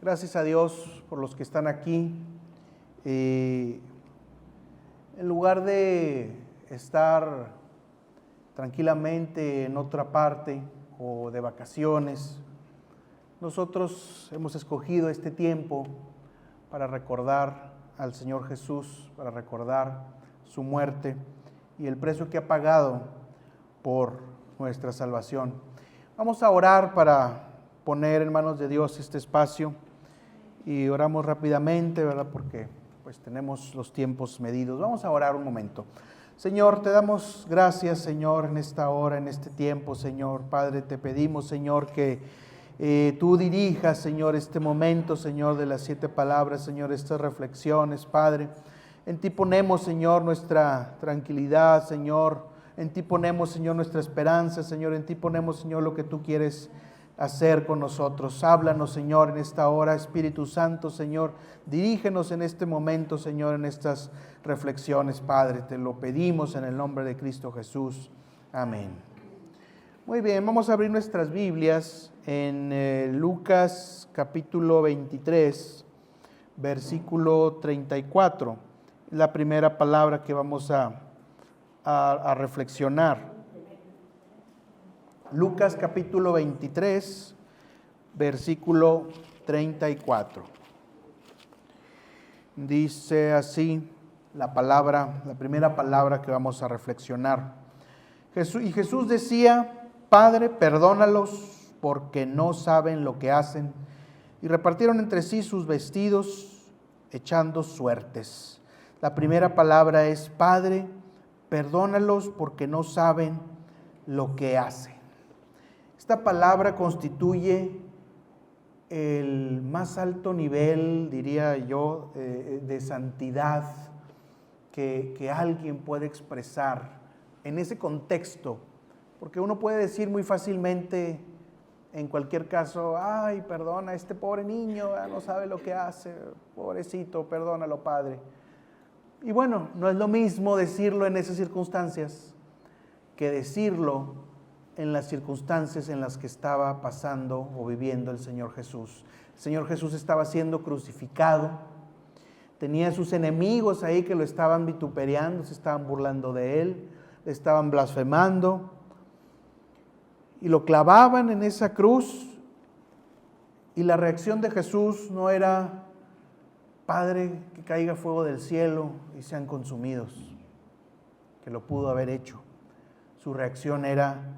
Gracias a Dios por los que están aquí. En lugar de estar tranquilamente en otra parte o de vacaciones, nosotros hemos escogido este tiempo para recordar al Señor Jesús, para recordar su muerte y el precio que ha pagado por nuestra salvación. Vamos a orar para poner en manos de Dios este espacio y oramos rápidamente, ¿verdad? Porque pues tenemos los tiempos medidos. Vamos a orar un momento. Señor, te damos gracias, Señor, en esta hora, en este tiempo, Señor. Padre, te pedimos, Señor, que tú dirijas, Señor, este momento, Señor, de las 7 palabras, Señor, estas reflexiones, Padre. En ti ponemos, Señor, nuestra tranquilidad, Señor. En ti ponemos, Señor, nuestra esperanza, Señor. En ti ponemos, Señor, lo que tú quieres hacer con nosotros. Háblanos, Señor, en esta hora, Espíritu Santo, Señor. Dirígenos en este momento, Señor, en estas reflexiones, Padre. Te lo pedimos en el nombre de Cristo Jesús. Amén. Muy bien, vamos a abrir nuestras Biblias en Lucas capítulo 23, versículo 34. La primera palabra que vamos a reflexionar. Lucas capítulo 23, versículo 34. Dice así la primera palabra que vamos a reflexionar. Jesús decía: Padre, perdónalos porque no saben lo que hacen. Y repartieron entre sí sus vestidos, echando suertes. La primera palabra es: Padre, perdónalos porque no saben lo que hacen. Esta palabra constituye el más alto nivel, diría yo, de santidad que alguien puede expresar en ese contexto, porque uno puede decir muy fácilmente, en cualquier caso: ay, perdona, este pobre niño no sabe lo que hace, pobrecito, perdónalo, Padre. Y bueno, no es lo mismo decirlo en esas circunstancias que decirlo en las circunstancias en las que estaba pasando o viviendo el Señor Jesús. El Señor Jesús estaba siendo crucificado, tenía sus enemigos ahí que lo estaban vituperiando, se estaban burlando de él, le estaban blasfemando y lo clavaban en esa cruz. Y la reacción de Jesús no era: Padre, que caiga fuego del cielo y sean consumidos, que lo pudo haber hecho. Su reacción era: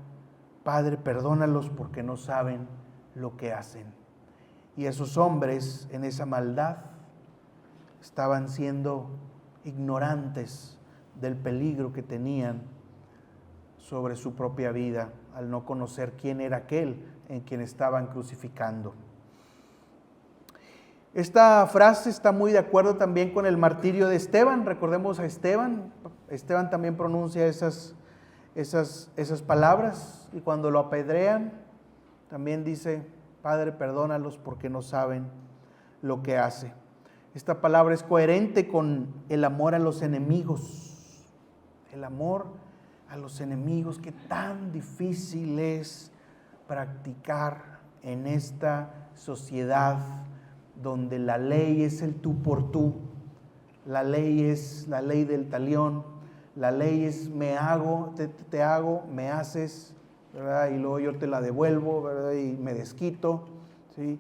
Padre, perdónalos porque no saben lo que hacen. Y esos hombres en esa maldad estaban siendo ignorantes del peligro que tenían sobre su propia vida al no conocer quién era aquel en quien estaban crucificando. Esta frase está muy de acuerdo también con el martirio de Esteban. Recordemos a Esteban. Esteban también pronuncia esas palabras, y cuando lo apedrean también dice: Padre, perdónalos porque no saben lo que hace. Esta palabra es coherente con el amor a los enemigos. El amor a los enemigos, que tan difícil es practicar en esta sociedad donde la ley es el tú por tú. La ley es la ley del talión. La ley es me hago, te hago, me haces, ¿verdad? Y luego yo te la devuelvo, ¿verdad? Y me desquito, ¿sí?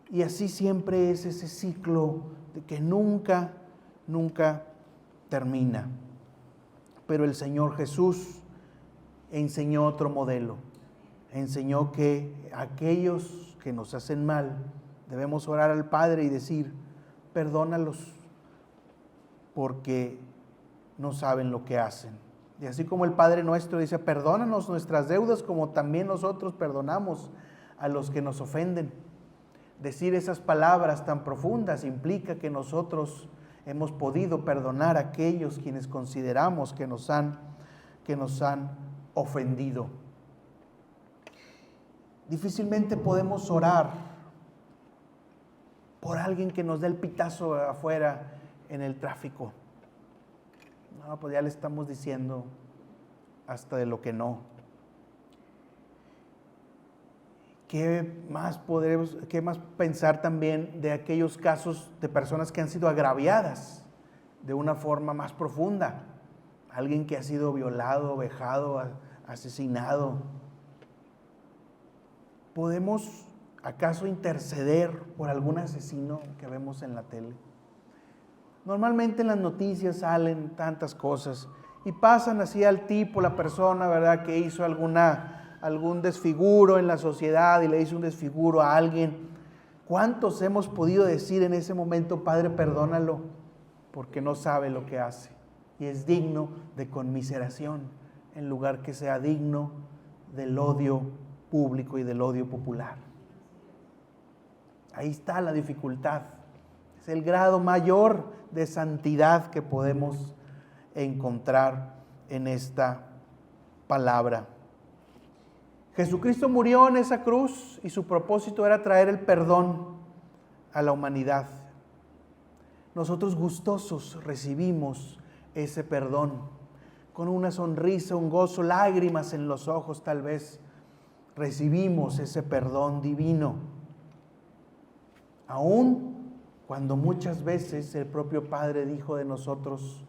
Y así siempre es ese ciclo de que nunca termina. Pero el Señor Jesús enseñó otro modelo. Enseñó que aquellos que nos hacen mal debemos orar al Padre y decir: perdónalos porque no saben lo que hacen. Y así como el Padre nuestro dice: perdónanos nuestras deudas como también nosotros perdonamos a los que nos ofenden. Decir esas palabras tan profundas implica que nosotros hemos podido perdonar a aquellos quienes consideramos que nos han ofendido. Difícilmente podemos orar por alguien que nos dé el pitazo afuera en el tráfico. No, pues ya le estamos diciendo hasta de lo que no. qué más pensar también de aquellos casos de personas que han sido agraviadas de una forma más profunda? Alguien que ha sido violado, vejado, asesinado. ¿Podemos acaso interceder por algún asesino que vemos en la tele? Normalmente en las noticias salen tantas cosas y pasan así al tipo, la persona, ¿verdad?, que hizo algún desfiguro en la sociedad y le hizo un desfiguro a alguien. ¿Cuántos hemos podido decir en ese momento, Padre, perdónalo, porque no sabe lo que hace? Y es digno de conmiseración, en lugar que sea digno del odio público y del odio popular. Ahí está la dificultad. Es el grado mayor de santidad que podemos encontrar en esta palabra. Jesucristo murió en esa cruz y su propósito era traer el perdón a la humanidad. Nosotros gustosos recibimos ese perdón, con una sonrisa, un gozo, lágrimas en los ojos tal vez, recibimos ese perdón divino. Aún cuando muchas veces el propio Padre dijo de nosotros,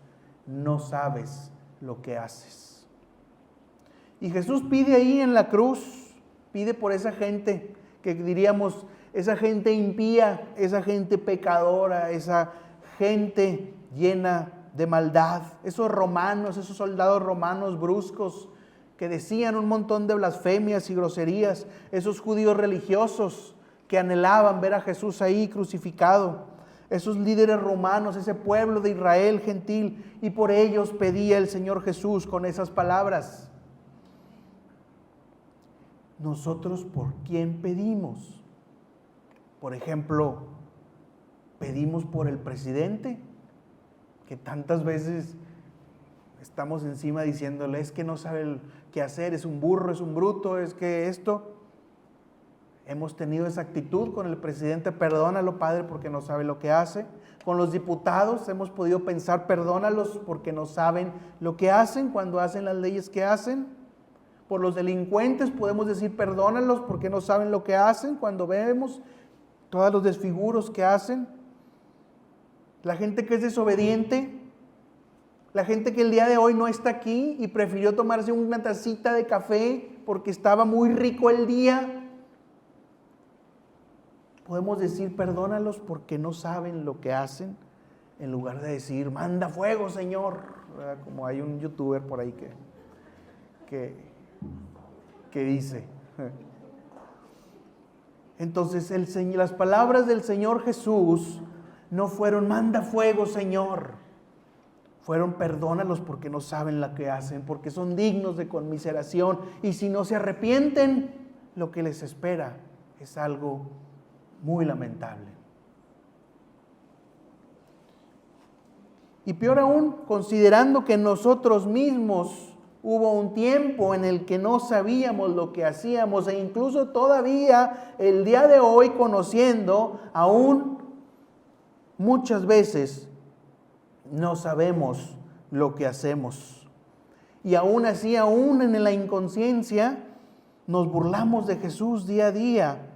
no sabes lo que haces. Y Jesús pide ahí en la cruz, pide por esa gente que diríamos, esa gente impía, esa gente pecadora, esa gente llena de maldad, esos romanos, esos soldados romanos bruscos que decían un montón de blasfemias y groserías, esos judíos religiosos que anhelaban ver a Jesús ahí crucificado, esos líderes romanos, ese pueblo de Israel gentil, y por ellos pedía el Señor Jesús con esas palabras. Nosotros, ¿por quién pedimos? Por ejemplo, pedimos por el presidente, que tantas veces estamos encima diciéndole, es que no sabe qué hacer, es un burro, es un bruto, es que esto. Hemos tenido esa actitud con el presidente, perdónalo, Padre, porque no sabe lo que hace. Con los diputados hemos podido pensar, perdónalos porque no saben lo que hacen cuando hacen las leyes que hacen. Por los delincuentes podemos decir, perdónalos porque no saben lo que hacen cuando vemos todos los desfiguros que hacen. La gente que es desobediente, la gente que el día de hoy no está aquí y prefirió tomarse una tacita de café porque estaba muy rico el día. Podemos decir, perdónalos porque no saben lo que hacen, en lugar de decir, manda fuego, Señor. ¿Verdad? Como hay un youtuber por ahí que dice. Entonces las palabras del Señor Jesús no fueron, manda fuego, Señor. Fueron, perdónalos porque no saben lo que hacen, porque son dignos de conmiseración. Y si no se arrepienten, lo que les espera es algo muy lamentable. Y peor aún, considerando que nosotros mismos hubo un tiempo en el que no sabíamos lo que hacíamos, e incluso todavía el día de hoy conociendo, aún muchas veces no sabemos lo que hacemos. Y aún así, aún en la inconsciencia, nos burlamos de Jesús día a día,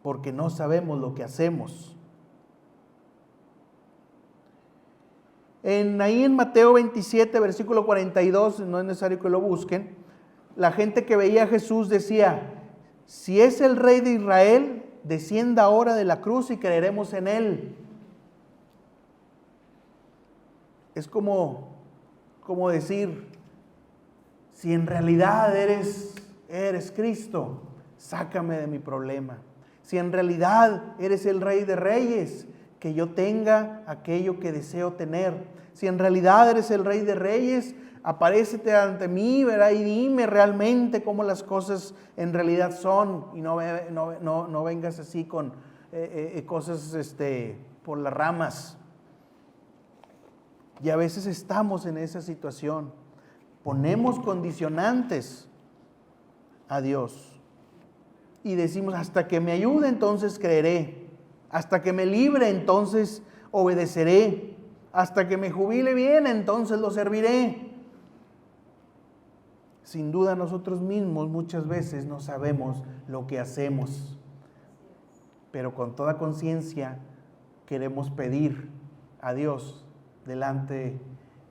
porque no sabemos lo que hacemos. Ahí en Mateo 27, versículo 42, no es necesario que lo busquen, la gente que veía a Jesús decía, si es el Rey de Israel, descienda ahora de la cruz y creeremos en Él. Es como decir, si en realidad eres Cristo, sácame de mi problema. Si en realidad eres el Rey de Reyes, que yo tenga aquello que deseo tener. Si en realidad eres el Rey de Reyes, aparécete ante mí, ¿verdad? Y dime realmente cómo las cosas en realidad son. Y no vengas así con cosas por las ramas. Y a veces estamos en esa situación. Ponemos condicionantes a Dios. Y decimos, hasta que me ayude, entonces creeré. Hasta que me libre, entonces obedeceré. Hasta que me jubile bien, entonces lo serviré. Sin duda nosotros mismos muchas veces no sabemos lo que hacemos, pero con toda conciencia queremos pedir a Dios delante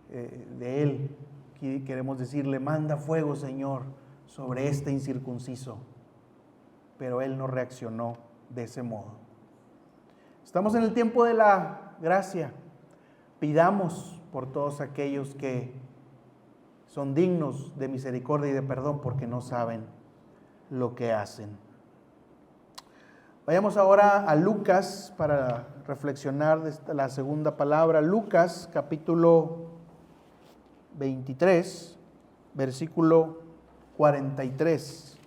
de Él. Queremos decirle, manda fuego, Señor, sobre este incircunciso. Pero Él no reaccionó de ese modo. Estamos en el tiempo de la gracia. Pidamos por todos aquellos que son dignos de misericordia y de perdón porque no saben lo que hacen. Vayamos ahora a Lucas para reflexionar de la segunda palabra. Lucas capítulo 23, versículo 43.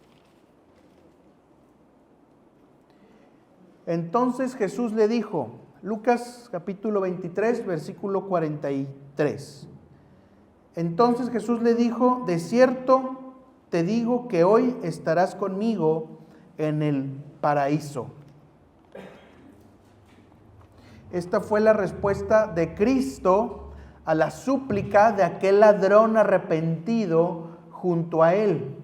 Entonces Jesús le dijo, Lucas capítulo 23, versículo 43. Entonces Jesús le dijo, de cierto te digo que hoy estarás conmigo en el paraíso. Esta fue la respuesta de Cristo a la súplica de aquel ladrón arrepentido junto a él.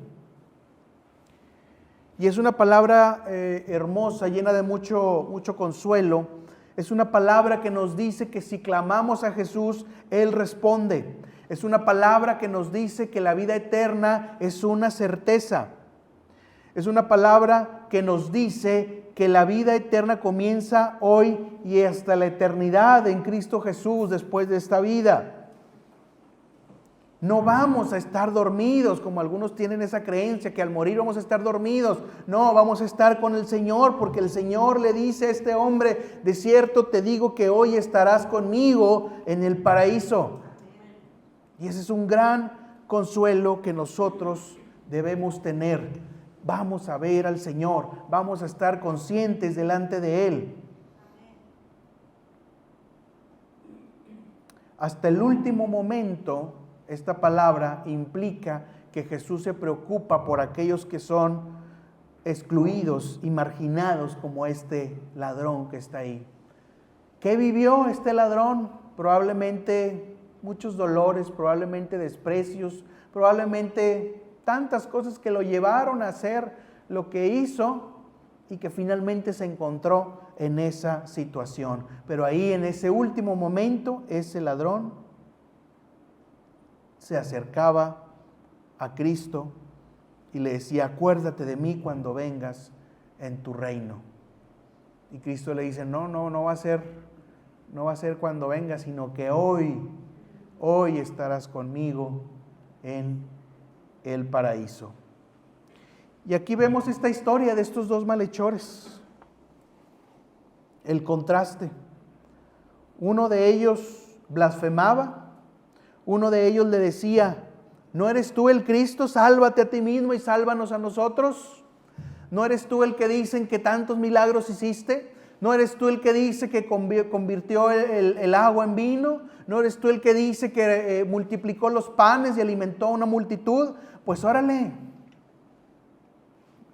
Y es una palabra hermosa, llena de mucho consuelo. Es una palabra que nos dice que si clamamos a Jesús, Él responde. Es una palabra que nos dice que la vida eterna es una certeza. Es una palabra que nos dice que la vida eterna comienza hoy y hasta la eternidad en Cristo Jesús después de esta vida. No vamos a estar dormidos, como algunos tienen esa creencia, que al morir vamos a estar dormidos. No, vamos a estar con el Señor, porque el Señor le dice a este hombre, de cierto te digo que hoy estarás conmigo en el paraíso. Y ese es un gran consuelo que nosotros debemos tener. Vamos a ver al Señor, vamos a estar conscientes delante de Él. Hasta el último momento, esta palabra implica que Jesús se preocupa por aquellos que son excluidos y marginados como este ladrón que está ahí. ¿Qué vivió este ladrón? Probablemente muchos dolores, probablemente desprecios, probablemente tantas cosas que lo llevaron a hacer lo que hizo y que finalmente se encontró en esa situación. Pero ahí en ese último momento, ese ladrón se acercaba a Cristo y le decía, acuérdate de mí cuando vengas en tu reino. Y Cristo le dice, no va a ser cuando vengas, sino que hoy estarás conmigo en el paraíso. Y aquí vemos esta historia de estos dos malhechores. El contraste. Uno de ellos blasfemaba. Uno de ellos le decía, ¿no eres tú el Cristo? Sálvate a ti mismo y sálvanos a nosotros. ¿No eres tú el que dicen que tantos milagros hiciste? ¿No eres tú el que dice que convirtió el agua en vino? ¿No eres tú el que dice que multiplicó los panes y alimentó a una multitud? Pues órale.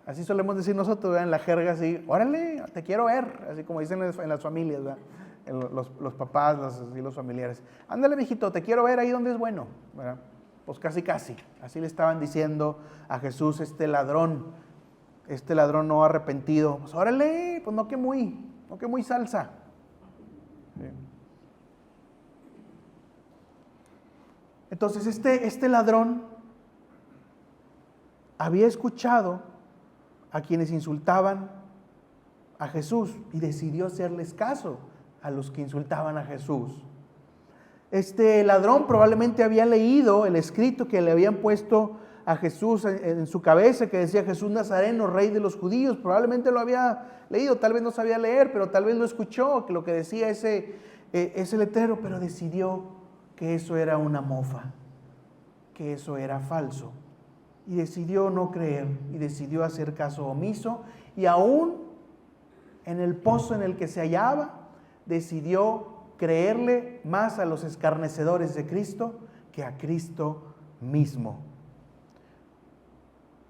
Así solemos decir nosotros, ¿verdad? En la jerga así, órale, te quiero ver. Así como dicen en las familias, ¿verdad? Los papás, los familiares. Ándale, mijito, te quiero ver ahí donde es bueno, ¿verdad? Pues casi. Así le estaban diciendo a Jesús, este ladrón no arrepentido. Pues órale, pues no que muy salsa. Sí. Entonces este ladrón había escuchado a quienes insultaban a Jesús y decidió hacerles caso a los que insultaban a Jesús. Este ladrón probablemente había leído el escrito que le habían puesto a Jesús en su cabeza, que decía Jesús Nazareno, Rey de los judíos. Probablemente lo había leído, tal vez no sabía leer, pero tal vez lo escuchó, que lo que decía ese letrero, pero decidió que eso era una mofa, que eso era falso. Y decidió no creer, y decidió hacer caso omiso, y aún en el pozo en el que se hallaba, decidió creerle más a los escarnecedores de Cristo que a Cristo mismo.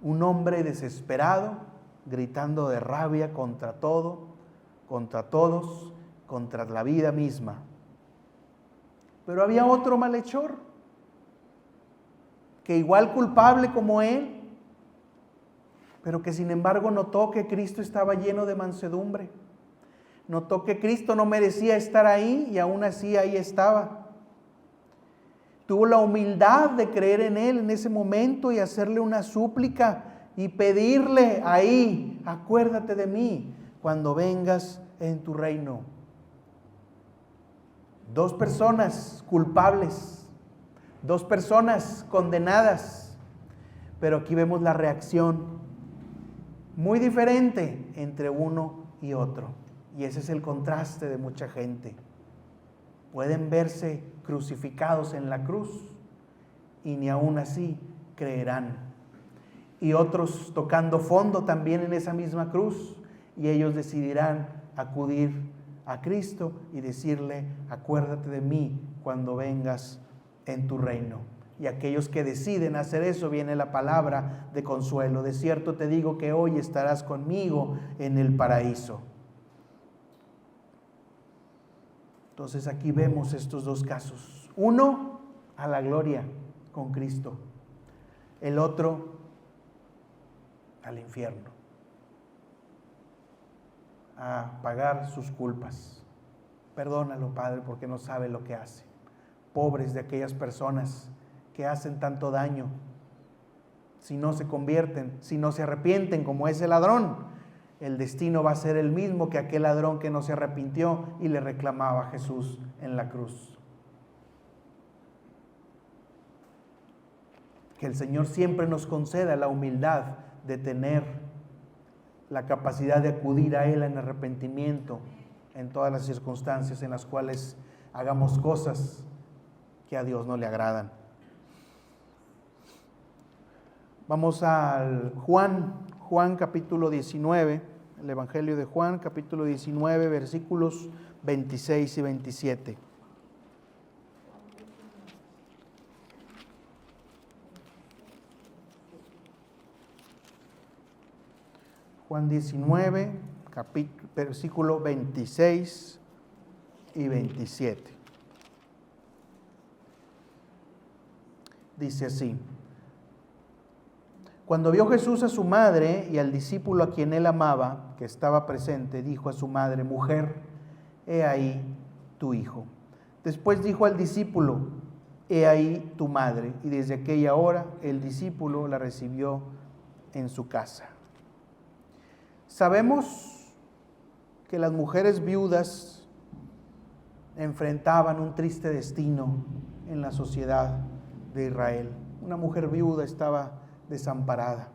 Un hombre desesperado, gritando de rabia contra todo, contra todos, contra la vida misma. Pero había otro malhechor. que igual culpable como él, pero que sin embargo notó que Cristo estaba lleno de mansedumbre. Notó que Cristo no merecía estar ahí y aún así ahí estaba. Tuvo la humildad de creer en él en ese momento y hacerle una súplica y pedirle ahí: acuérdate de mí cuando vengas en tu reino. Dos personas culpables, dos personas condenadas, pero aquí vemos la reacción muy diferente entre uno y otro. Y ese es el contraste de mucha gente. Pueden verse crucificados en la cruz y ni aún así creerán. Y otros tocando fondo también en esa misma cruz, y ellos decidirán acudir a Cristo y decirle: acuérdate de mí cuando vengas en tu reino. Y aquellos que deciden hacer eso, viene la palabra de consuelo: de cierto te digo que hoy estarás conmigo en el paraíso. Entonces aquí vemos estos dos casos. Uno a la gloria con Cristo, el otro al infierno, a pagar sus culpas. Perdónalo, Padre, porque no sabe lo que hace. Pobres de aquellas personas que hacen tanto daño, si no se convierten, si no se arrepienten como ese ladrón. El destino va a ser el mismo que aquel ladrón que no se arrepintió y le reclamaba a Jesús en la cruz. Que el Señor siempre nos conceda la humildad de tener la capacidad de acudir a Él en arrepentimiento en todas las circunstancias en las cuales hagamos cosas que a Dios no le agradan. Vamos al Juan capítulo 19, el Evangelio de Juan capítulo 19, versículos 26 y 27. Juan 19, versículo 26 y 27. Dice así: Cuando vio Jesús a su madre y al discípulo a quien él amaba, que estaba presente, dijo a su madre: mujer, he ahí tu hijo. Después dijo al discípulo: he ahí tu madre. Y desde aquella hora el discípulo la recibió en su casa. Sabemos que las mujeres viudas enfrentaban un triste destino en la sociedad de Israel. Una mujer viuda estaba desamparada.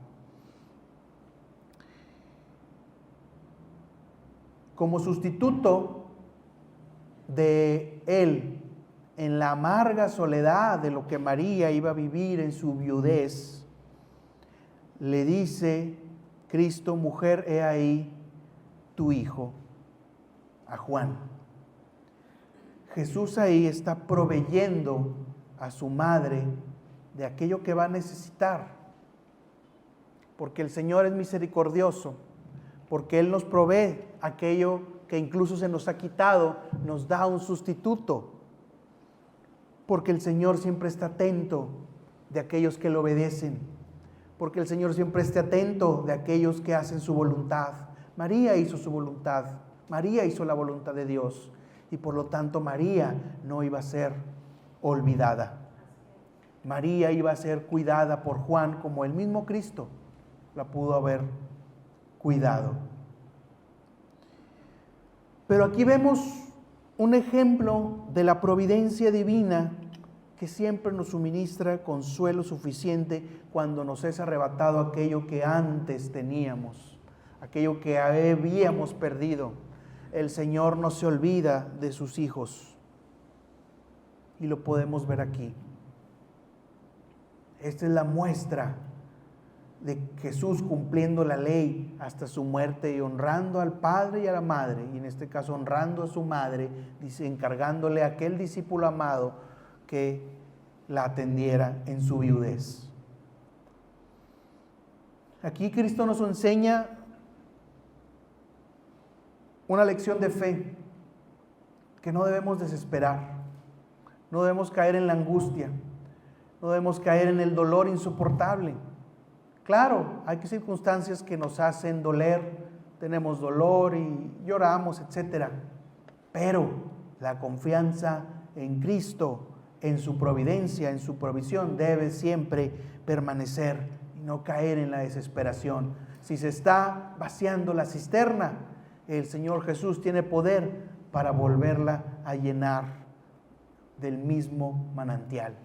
Como sustituto de él en la amarga soledad de lo que María iba a vivir en su viudez, le dice Cristo: mujer, he ahí tu hijo, a Juan. Jesús ahí está proveyendo a su madre de aquello que va a necesitar, porque el Señor es misericordioso, porque Él nos provee aquello que incluso se nos ha quitado, nos da un sustituto, porque el Señor siempre está atento de aquellos que le obedecen, porque el Señor siempre está atento de aquellos que hacen su voluntad. María hizo su voluntad, María hizo la voluntad de Dios, y por lo tanto María no iba a ser olvidada. María iba a ser cuidada por Juan como el mismo Cristo la pudo haber cuidado. Pero aquí vemos un ejemplo de la providencia divina que siempre nos suministra consuelo suficiente cuando nos es arrebatado aquello que antes teníamos, aquello que habíamos perdido. El Señor no se olvida de sus hijos y lo podemos ver aquí. Esta es la muestra de Jesús cumpliendo la ley hasta su muerte y honrando al padre y a la madre, y en este caso honrando a su madre, dice, encargándole a aquel discípulo amado que la atendiera en su viudez. Aquí Cristo nos enseña una lección de fe, que no debemos desesperar, no debemos caer en la angustia, no debemos caer en el dolor insoportable. Claro, hay circunstancias que nos hacen doler, tenemos dolor y lloramos, etc. Pero la confianza en Cristo, en su providencia, en su provisión, debe siempre permanecer y no caer en la desesperación. Si se está vaciando la cisterna, el Señor Jesús tiene poder para volverla a llenar del mismo manantial.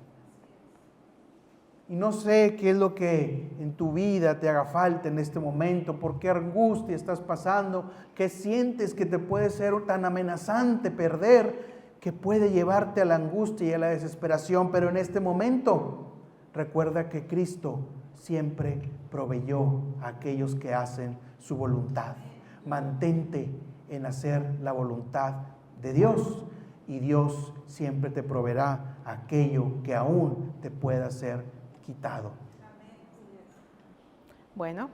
Y no sé qué es lo que en tu vida te haga falta en este momento, por qué angustia estás pasando, qué sientes que te puede ser tan amenazante perder, que puede llevarte a la angustia y a la desesperación, pero en este momento recuerda que Cristo siempre proveyó a aquellos que hacen su voluntad. Mantente en hacer la voluntad de Dios y Dios siempre te proveerá aquello que aún te pueda ser quitado. Bueno,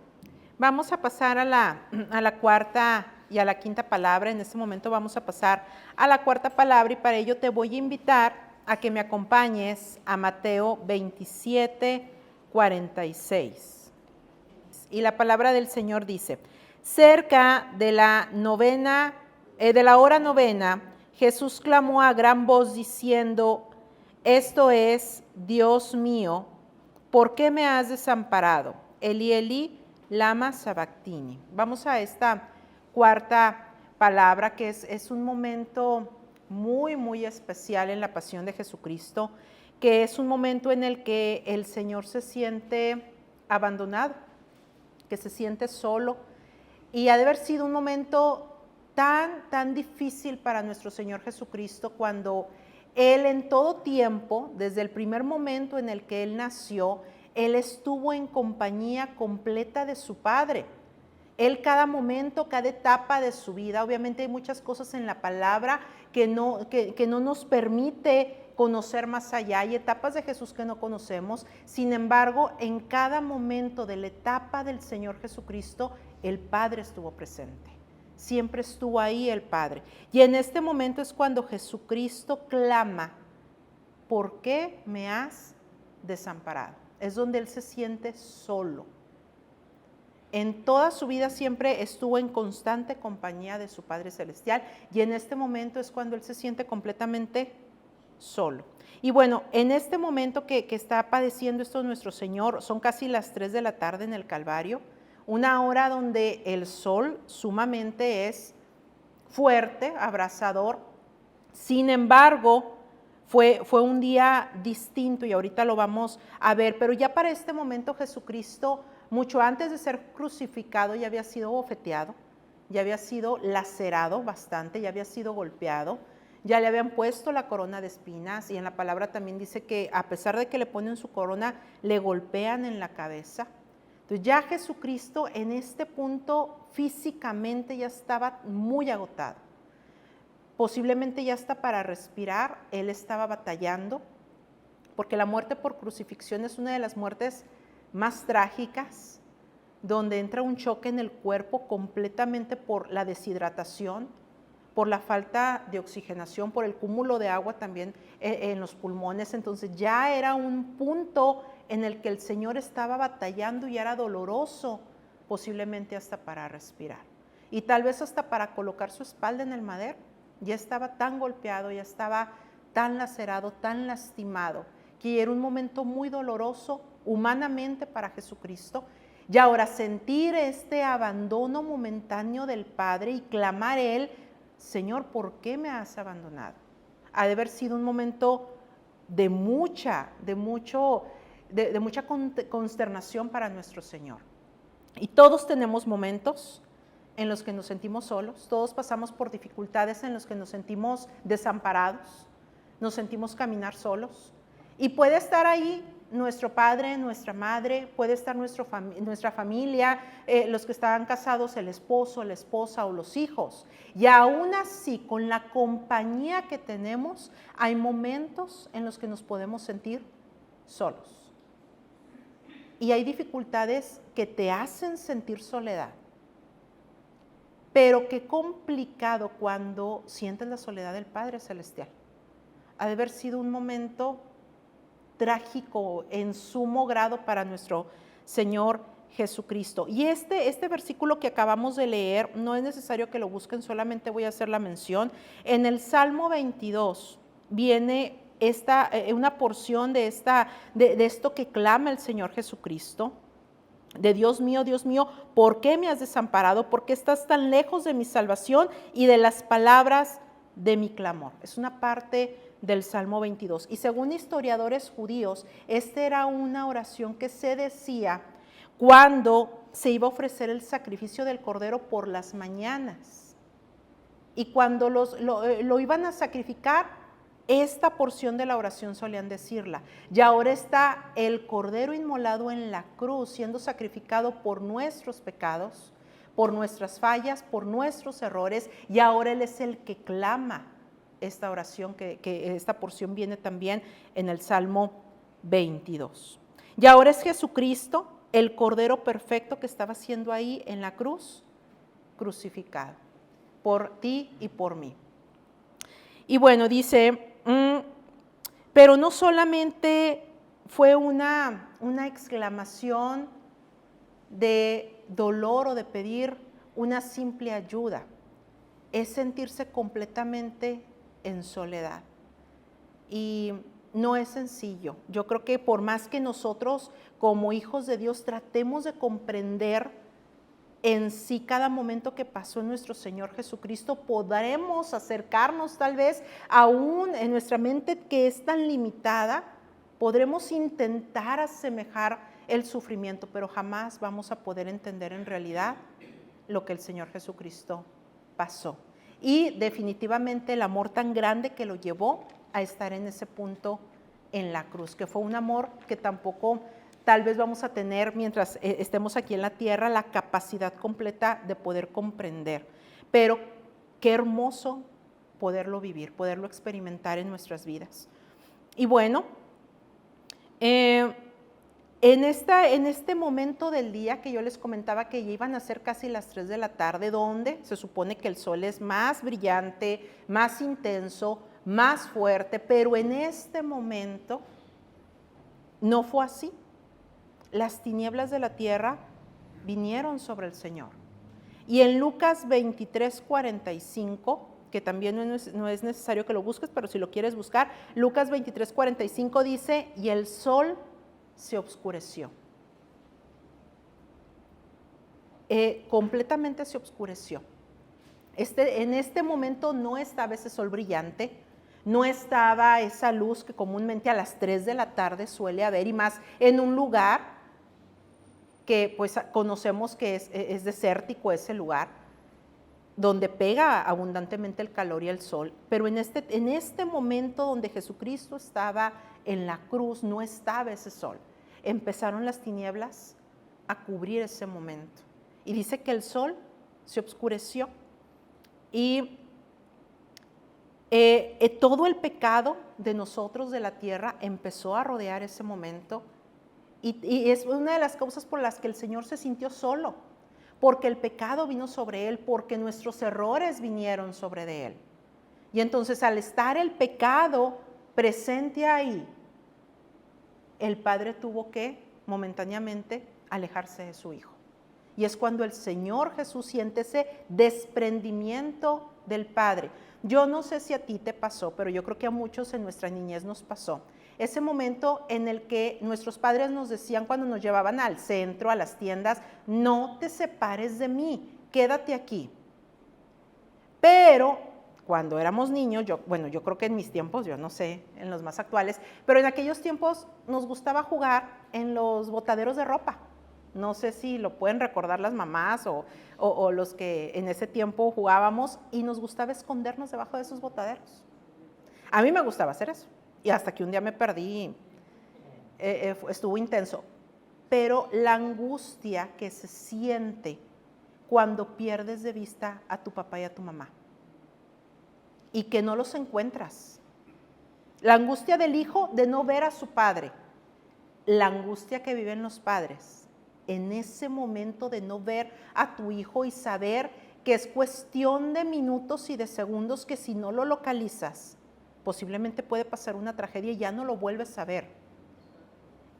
vamos a pasar a la cuarta y a la quinta palabra. En este momento vamos a pasar a la cuarta palabra y para ello te voy a invitar a que me acompañes a Mateo 27, 46. Y la palabra del Señor dice: cerca de la hora novena, Jesús clamó a gran voz diciendo: esto es, Dios mío, ¿por qué me has desamparado? Eli, Eli, lama sabactini. Vamos a esta cuarta palabra que es un momento muy, muy especial en la pasión de Jesucristo, que es un momento en el que el Señor se siente abandonado, que se siente solo, y ha de haber sido un momento tan difícil para nuestro Señor Jesucristo cuando Él en todo tiempo, desde el primer momento en el que Él nació, Él estuvo en compañía completa de su Padre. Él cada momento, cada etapa de su vida, obviamente hay muchas cosas en la palabra que no nos permite conocer más allá, hay etapas de Jesús que no conocemos, sin embargo, en cada momento de la etapa del Señor Jesucristo, el Padre estuvo presente. Siempre estuvo ahí el Padre. Y en este momento es cuando Jesucristo clama: ¿por qué me has desamparado? Es donde Él se siente solo. En toda su vida siempre estuvo en constante compañía de su Padre Celestial y en este momento es cuando Él se siente completamente solo. Y bueno, en este momento que está padeciendo esto nuestro Señor, son casi las 3 de la tarde en el Calvario, una hora donde el sol sumamente es fuerte, abrasador. Sin embargo, fue un día distinto y ahorita lo vamos a ver, pero ya para este momento Jesucristo, mucho antes de ser crucificado, ya había sido bofeteado, ya había sido lacerado bastante, ya había sido golpeado, ya le habían puesto la corona de espinas y en la palabra también dice que a pesar de que le ponen su corona, le golpean en la cabeza. Entonces ya Jesucristo en este punto físicamente ya estaba muy agotado. Posiblemente ya hasta para respirar, Él estaba batallando, porque la muerte por crucifixión es una de las muertes más trágicas, donde entra un choque en el cuerpo completamente por la deshidratación, por la falta de oxigenación, por el cúmulo de agua también en los pulmones. Entonces ya era un punto en el que el Señor estaba batallando y era doloroso, posiblemente hasta para respirar. Y tal vez hasta para colocar su espalda en el madero. Ya estaba tan golpeado, ya estaba tan lacerado, tan lastimado, que era un momento muy doloroso humanamente para Jesucristo. Y ahora sentir este abandono momentáneo del Padre y clamar Él: Señor, ¿por qué me has abandonado? Ha de haber sido un momento de mucha consternación para nuestro Señor. Y todos tenemos momentos en los que nos sentimos solos, todos pasamos por dificultades en los que nos sentimos desamparados, nos sentimos caminar solos. Y puede estar ahí nuestro padre, nuestra madre, puede estar nuestra familia, los que estaban casados, el esposo, la esposa o los hijos. Y aún así, con la compañía que tenemos, hay momentos en los que nos podemos sentir solos. Y hay dificultades que te hacen sentir soledad. Pero qué complicado cuando sientes la soledad del Padre Celestial. Ha de haber sido un momento trágico en sumo grado para nuestro Señor Jesucristo. Y este versículo que acabamos de leer, no es necesario que lo busquen, solamente voy a hacer la mención. En el Salmo 22 viene una porción de esto que clama el Señor Jesucristo, de Dios mío, ¿por qué me has desamparado? ¿Por qué estás tan lejos de mi salvación y de las palabras de mi clamor? Es una parte del Salmo 22. Y según historiadores judíos, esta era una oración que se decía cuando se iba a ofrecer el sacrificio del cordero por las mañanas. Y cuando lo iban a sacrificar, esta porción de la oración solían decirla. Y ahora está el cordero inmolado en la cruz, siendo sacrificado por nuestros pecados, por nuestras fallas, por nuestros errores, y ahora Él es el que clama esta oración, que esta porción viene también en el Salmo 22. Y ahora es Jesucristo, el Cordero perfecto que estaba siendo ahí en la cruz, crucificado, por ti y por mí. Y bueno, dice, pero no solamente fue una exclamación de dolor o de pedir una simple ayuda, es sentirse completamente en soledad. Y no es sencillo. Yo creo que por más que nosotros como hijos de Dios tratemos de comprender en sí cada momento que pasó en nuestro Señor Jesucristo, podremos acercarnos tal vez aún en nuestra mente que es tan limitada, podremos intentar asemejar el sufrimiento, pero jamás vamos a poder entender en realidad lo que el Señor Jesucristo pasó. Y definitivamente el amor tan grande que lo llevó a estar en ese punto en la cruz, que fue un amor que tampoco tal vez vamos a tener mientras estemos aquí en la tierra la capacidad completa de poder comprender. Pero qué hermoso poderlo vivir, poderlo experimentar en nuestras vidas. Y bueno, en este momento del día que yo les comentaba que ya iban a ser casi las 3 de la tarde, donde se supone que el sol es más brillante, más intenso, más fuerte, pero en este momento no fue así. Las tinieblas de la tierra vinieron sobre el Señor. Y en Lucas 23:45, que también no es necesario que lo busques, pero si lo quieres buscar, Lucas 23:45 dice, y el sol se oscureció. Completamente se oscureció. En este momento no estaba ese sol brillante, no estaba esa luz que comúnmente a las 3 de la tarde suele haber, y más en un lugar que pues conocemos que es desértico ese lugar, donde pega abundantemente el calor y el sol, pero en este momento donde Jesucristo estaba en la cruz, no estaba ese sol. Empezaron las tinieblas a cubrir ese momento. Y dice que el sol se oscureció. Y todo el pecado de nosotros de la tierra empezó a rodear ese momento. Y es una de las causas por las que el Señor se sintió solo, porque el pecado vino sobre Él, porque nuestros errores vinieron sobre Él. Y entonces al estar el pecado presente ahí, el Padre tuvo que momentáneamente alejarse de su Hijo. Y es cuando el Señor Jesús siente ese desprendimiento del Padre. Yo no sé si a ti te pasó, pero yo creo que a muchos en nuestra niñez nos pasó. Ese momento en el que nuestros padres nos decían cuando nos llevaban al centro, a las tiendas, no te separes de mí, quédate aquí. Pero cuando éramos niños, yo creo que en mis tiempos, yo no sé, en los más actuales, pero en aquellos tiempos nos gustaba jugar en los botaderos de ropa. No sé si lo pueden recordar las mamás o los que en ese tiempo jugábamos, y nos gustaba escondernos debajo de esos botaderos. A mí me gustaba hacer eso. Y hasta que un día me perdí, estuvo intenso. Pero la angustia que se siente cuando pierdes de vista a tu papá y a tu mamá y que no los encuentras. La angustia del hijo de no ver a su padre. La angustia que viven los padres en ese momento de no ver a tu hijo y saber que es cuestión de minutos y de segundos, que si no lo localizas, posiblemente puede pasar una tragedia y ya no lo vuelves a ver.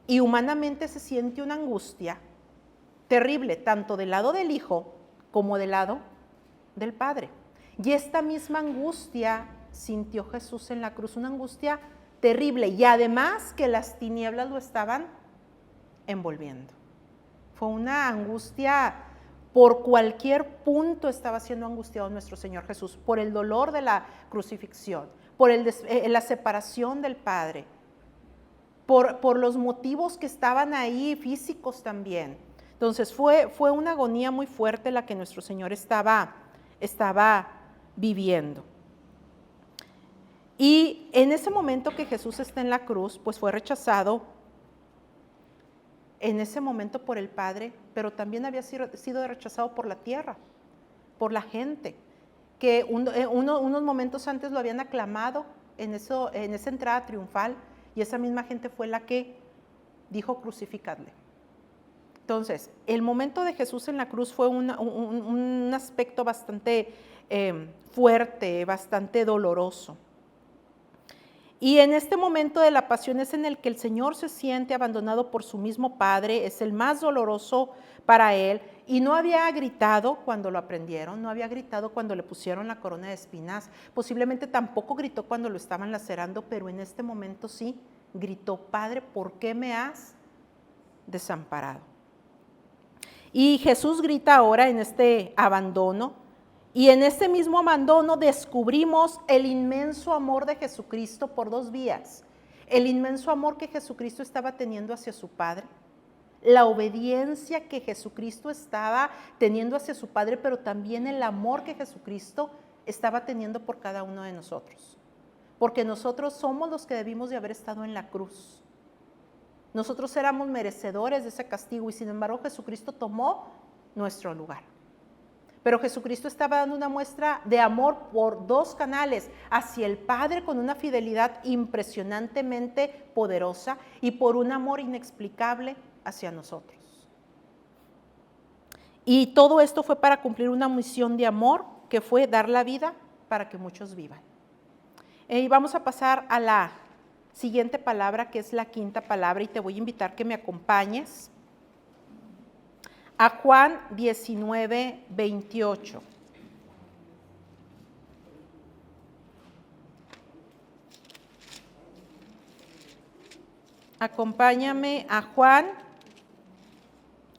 y humanamente se siente una angustia terrible, tanto del lado del Hijo como del lado del Padre. Y esta misma angustia sintió Jesús en la cruz, una angustia terrible, y además que las tinieblas lo estaban envolviendo. Fue una angustia, por cualquier punto estaba siendo angustiado nuestro Señor Jesús, por el dolor de la crucifixión, por la separación del Padre, por los motivos que estaban ahí, físicos también. Entonces fue una agonía muy fuerte la que nuestro Señor estaba viviendo. Y en ese momento que Jesús está en la cruz, pues fue rechazado en ese momento por el Padre, pero también había sido rechazado por la tierra, por la gente, que unos momentos antes lo habían aclamado en esa entrada triunfal, y esa misma gente fue la que dijo crucificadle. Entonces, el momento de Jesús en la cruz fue un aspecto bastante fuerte, bastante doloroso. Y en este momento de la pasión es en el que el Señor se siente abandonado por su mismo Padre, es el más doloroso para Él, y no había gritado cuando lo aprendieron, no había gritado cuando le pusieron la corona de espinas, posiblemente tampoco gritó cuando lo estaban lacerando, pero en este momento sí gritó: Padre, ¿por qué me has desamparado? Y Jesús grita ahora en este abandono, y en este mismo abandono descubrimos el inmenso amor de Jesucristo por dos vías. El inmenso amor que Jesucristo estaba teniendo hacia su Padre, la obediencia que Jesucristo estaba teniendo hacia su Padre, pero también el amor que Jesucristo estaba teniendo por cada uno de nosotros. Porque nosotros somos los que debimos de haber estado en la cruz. Nosotros éramos merecedores de ese castigo, y sin embargo Jesucristo tomó nuestro lugar. Pero Jesucristo estaba dando una muestra de amor por dos canales: hacia el Padre con una fidelidad impresionantemente poderosa, y por un amor inexplicable hacia nosotros. Y todo esto fue para cumplir una misión de amor, que fue dar la vida para que muchos vivan. Y vamos a pasar a la siguiente palabra, que es la quinta palabra, y te voy a invitar que me acompañes a Juan 19, 28. Acompáñame a Juan,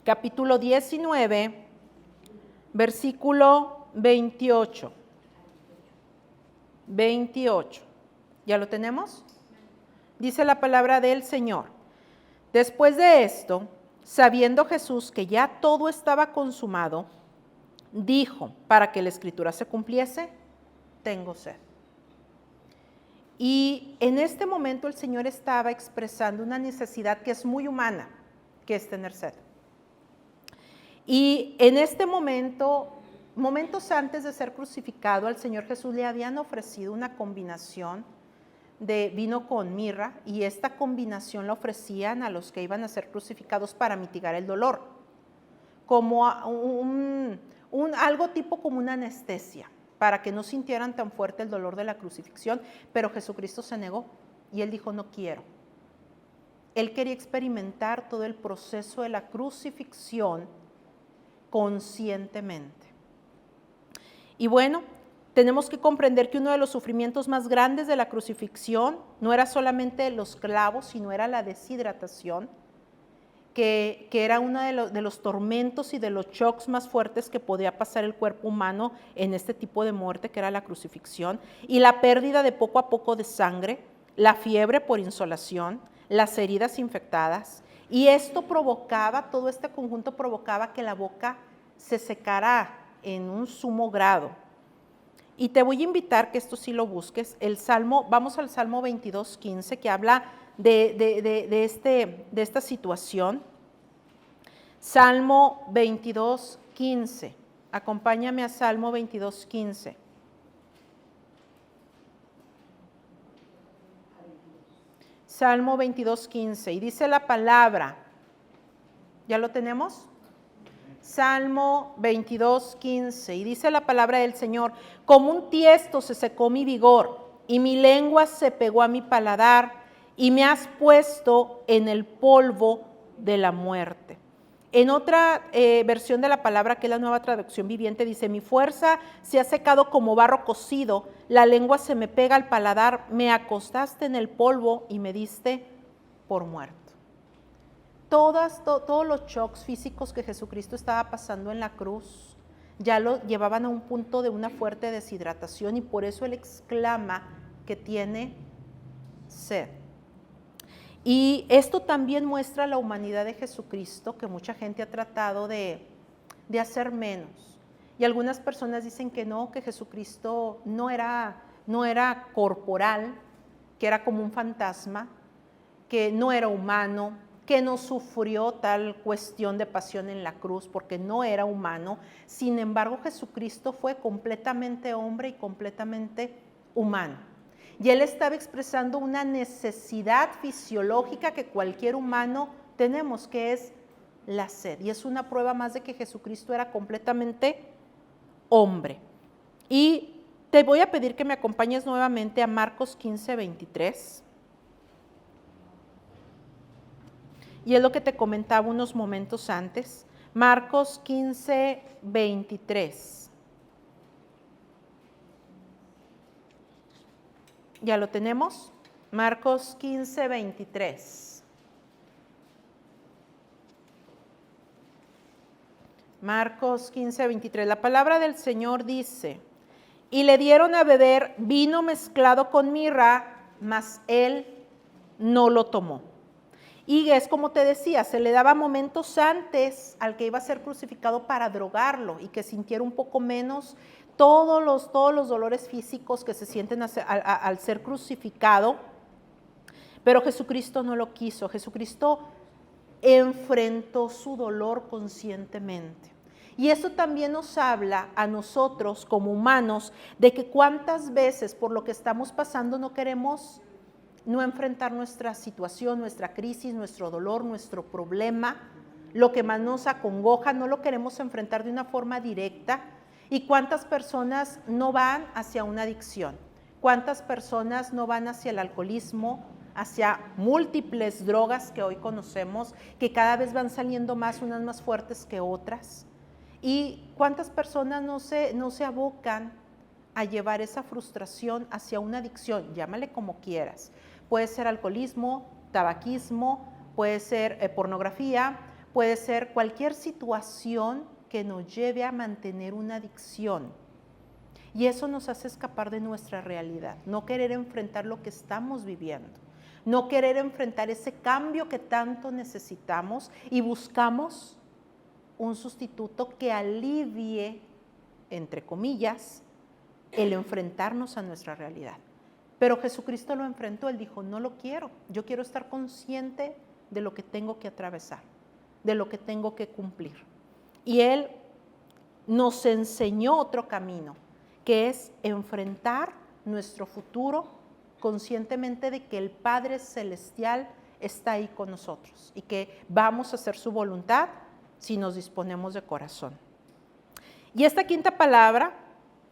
capítulo 19, versículo 28. 28. ¿Ya lo tenemos? Dice la palabra del Señor: después de esto, sabiendo Jesús que ya todo estaba consumado, dijo, para que la escritura se cumpliese: tengo sed. Y en este momento el Señor estaba expresando una necesidad que es muy humana, que es tener sed. Y en este momento, momentos antes de ser crucificado, al Señor Jesús le habían ofrecido una combinación de vino con mirra, y esta combinación la ofrecían a los que iban a ser crucificados para mitigar el dolor, como algo tipo como una anestesia, para que no sintieran tan fuerte el dolor de la crucifixión. Pero Jesucristo se negó, y Él dijo: no quiero. Él quería experimentar todo el proceso de la crucifixión conscientemente. Y bueno, tenemos que comprender que uno de los sufrimientos más grandes de la crucifixión no era solamente los clavos, sino era la deshidratación, que era uno de los tormentos y de los shocks más fuertes que podía pasar el cuerpo humano en este tipo de muerte, que era la crucifixión, y la pérdida de poco a poco de sangre, la fiebre por insolación, las heridas infectadas, y esto provocaba, todo este conjunto provocaba que la boca se secara en un sumo grado. Y te voy a invitar que esto sí lo busques, el Salmo, vamos al Salmo 22, 15, que habla de esta situación. Salmo 22, 15. Acompáñame a Salmo 22, 15. Salmo 22, 15. Y dice la palabra, ¿ya lo tenemos? Salmo 22, 15. Y dice la palabra del Señor: como un tiesto se secó mi vigor, y mi lengua se pegó a mi paladar, y me has puesto en el polvo de la muerte. En otra versión de la palabra, que es la Nueva Traducción Viviente, dice, mi fuerza se ha secado como barro cocido, la lengua se me pega al paladar, me acostaste en el polvo y me diste por muerto. Todos los shocks físicos que Jesucristo estaba pasando en la cruz ya lo llevaban a un punto de una fuerte deshidratación, y por eso Él exclama que tiene sed. Y esto también muestra la humanidad de Jesucristo, que mucha gente ha tratado de hacer menos. Y algunas personas dicen que no, que Jesucristo no era corporal, que era como un fantasma, que no era humano, que no sufrió tal cuestión de pasión en la cruz porque no era humano. Sin embargo, Jesucristo fue completamente hombre y completamente humano. Y Él estaba expresando una necesidad fisiológica que cualquier humano tenemos, que es la sed. Y es una prueba más de que Jesucristo era completamente hombre. Y te voy a pedir que me acompañes nuevamente a Marcos 15, 23. Y es lo que te comentaba unos momentos antes. Marcos 15, 23. ¿Ya lo tenemos? Marcos 15, 23. Marcos 15, 23. La palabra del Señor dice, y le dieron a beber vino mezclado con mirra, mas él no lo tomó. Y es como te decía, se le daba momentos antes al que iba a ser crucificado para drogarlo y que sintiera un poco menos todos los dolores físicos que se sienten al ser crucificado. Pero Jesucristo no lo quiso. Jesucristo enfrentó su dolor conscientemente. Y eso también nos habla a nosotros como humanos de que cuántas veces por lo que estamos pasando no queremos no enfrentar nuestra situación, nuestra crisis, nuestro dolor, nuestro problema, lo que más nos acongoja, no lo queremos enfrentar de una forma directa. ¿Y cuántas personas no van hacia una adicción? ¿Cuántas personas no van hacia el alcoholismo, hacia múltiples drogas que hoy conocemos, que cada vez van saliendo más, unas más fuertes que otras? ¿Y cuántas personas no se abocan a llevar esa frustración hacia una adicción? Llámale como quieras. Puede ser alcoholismo, tabaquismo, puede ser pornografía, puede ser cualquier situación que nos lleve a mantener una adicción. Y eso nos hace escapar de nuestra realidad, no querer enfrentar lo que estamos viviendo, no querer enfrentar ese cambio que tanto necesitamos, y buscamos un sustituto que alivie, entre comillas, el enfrentarnos a nuestra realidad. Pero Jesucristo lo enfrentó, Él dijo, no lo quiero, yo quiero estar consciente de lo que tengo que atravesar, de lo que tengo que cumplir. Y Él nos enseñó otro camino, que es enfrentar nuestro futuro conscientemente de que el Padre Celestial está ahí con nosotros y que vamos a hacer su voluntad si nos disponemos de corazón. Y esta quinta palabra,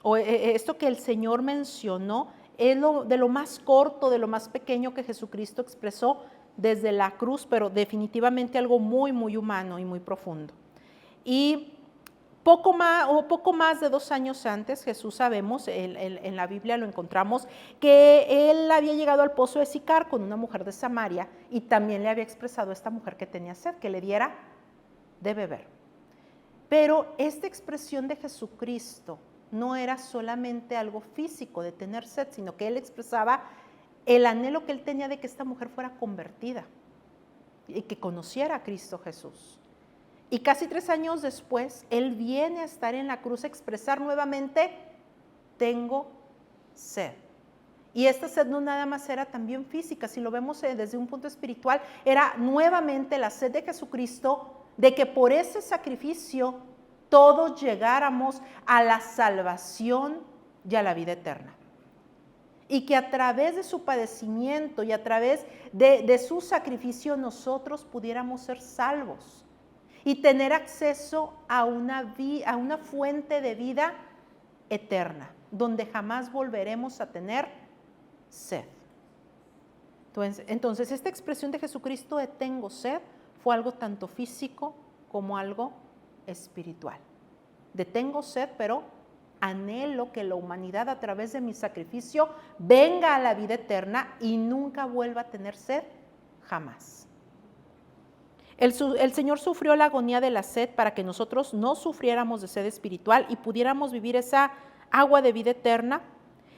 o esto que el Señor mencionó, es de lo más corto, de lo más pequeño que Jesucristo expresó desde la cruz, pero definitivamente algo muy, muy humano y muy profundo. Y poco más de 2 años antes, Jesús, sabemos, en la Biblia lo encontramos, que Él había llegado al pozo de Sicar con una mujer de Samaria y también le había expresado a esta mujer que tenía sed, que le diera de beber. Pero esta expresión de Jesucristo no era solamente algo físico de tener sed, sino que Él expresaba el anhelo que Él tenía de que esta mujer fuera convertida y que conociera a Cristo Jesús. Y casi 3 años después, Él viene a estar en la cruz a expresar nuevamente, tengo sed. Y esta sed no nada más era también física, si lo vemos desde un punto espiritual, era nuevamente la sed de Jesucristo, de que por ese sacrificio todos llegáramos a la salvación y a la vida eterna. Y que a través de su padecimiento y a través de su sacrificio nosotros pudiéramos ser salvos y tener acceso a una fuente de vida eterna, donde jamás volveremos a tener sed. Entonces, esta expresión de Jesucristo de tengo sed fue algo tanto físico como algo espiritual. De tengo sed, pero anhelo que la humanidad a través de mi sacrificio venga a la vida eterna y nunca vuelva a tener sed, jamás. El Señor sufrió la agonía de la sed para que nosotros no sufriéramos de sed espiritual y pudiéramos vivir esa agua de vida eterna.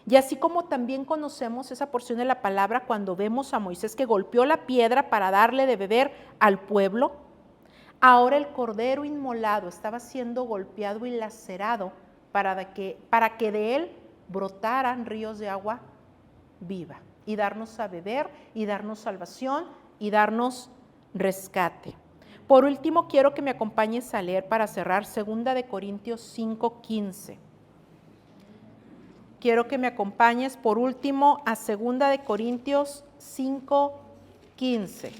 Y así como también conocemos esa porción de la palabra cuando vemos a Moisés que golpeó la piedra para darle de beber al pueblo, ahora el cordero inmolado estaba siendo golpeado y lacerado para que de él brotaran ríos de agua viva y darnos a beber y darnos salvación y darnos rescate. Por último, quiero que me acompañes a leer para cerrar 2 Corintios 5:15. Quiero que me acompañes por último a 2 Corintios 5:15.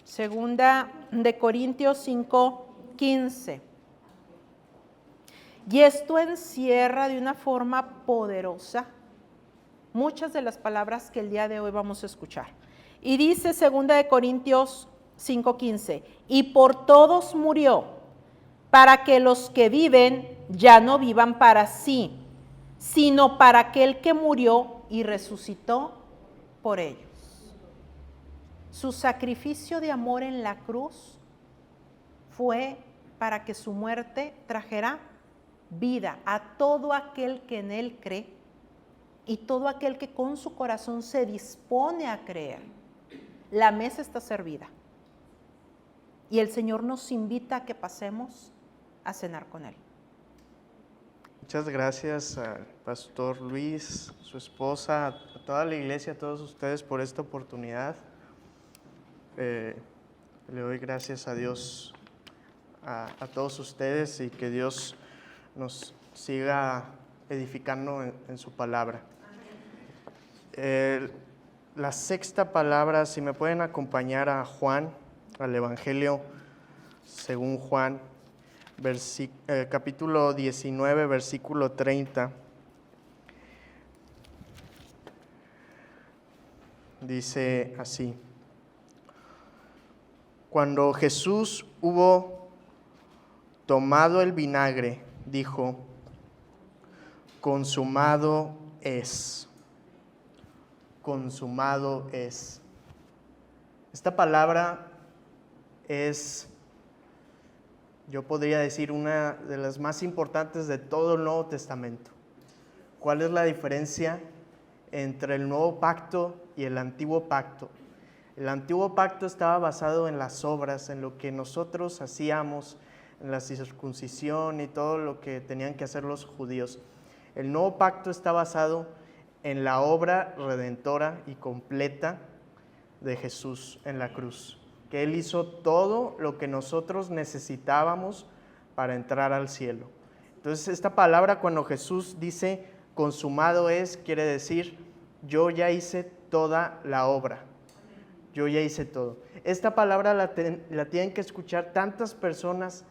Segunda de Corintios 5:15. Y esto encierra de una forma poderosa muchas de las palabras que el día de hoy vamos a escuchar. Y dice 2 de Corintios 5:15, y por todos murió, para que los que viven ya no vivan para sí, sino para aquel que murió y resucitó por ellos. Su sacrificio de amor en la cruz fue para que su muerte trajera vida a todo aquel que en él cree y todo aquel que con su corazón se dispone a creer. La mesa está servida y el Señor nos invita a que pasemos a cenar con Él. Muchas gracias al pastor Luis, su esposa, a toda la iglesia, a todos ustedes por esta oportunidad. Le doy gracias a Dios, a todos ustedes, y que Dios nos siga edificando en su palabra. La sexta palabra, si me pueden acompañar a Juan, al Evangelio según Juan, capítulo 19, versículo 30. Dice así: cuando Jesús hubo tomado el vinagre, dijo: consumado es. Consumado es. Esta palabra es, yo podría decir, una de las más importantes de todo el Nuevo Testamento. ¿Cuál es la diferencia entre el Nuevo Pacto y el Antiguo Pacto? El Antiguo Pacto estaba basado en las obras, en lo que nosotros hacíamos, en la circuncisión y todo lo que tenían que hacer los judíos. El Nuevo Pacto está basado en la obra redentora y completa de Jesús en la cruz, que Él hizo todo lo que nosotros necesitábamos para entrar al cielo. Entonces, esta palabra, cuando Jesús dice consumado es, quiere decir yo ya hice toda la obra, yo ya hice todo. Esta palabra la tienen que escuchar tantas personas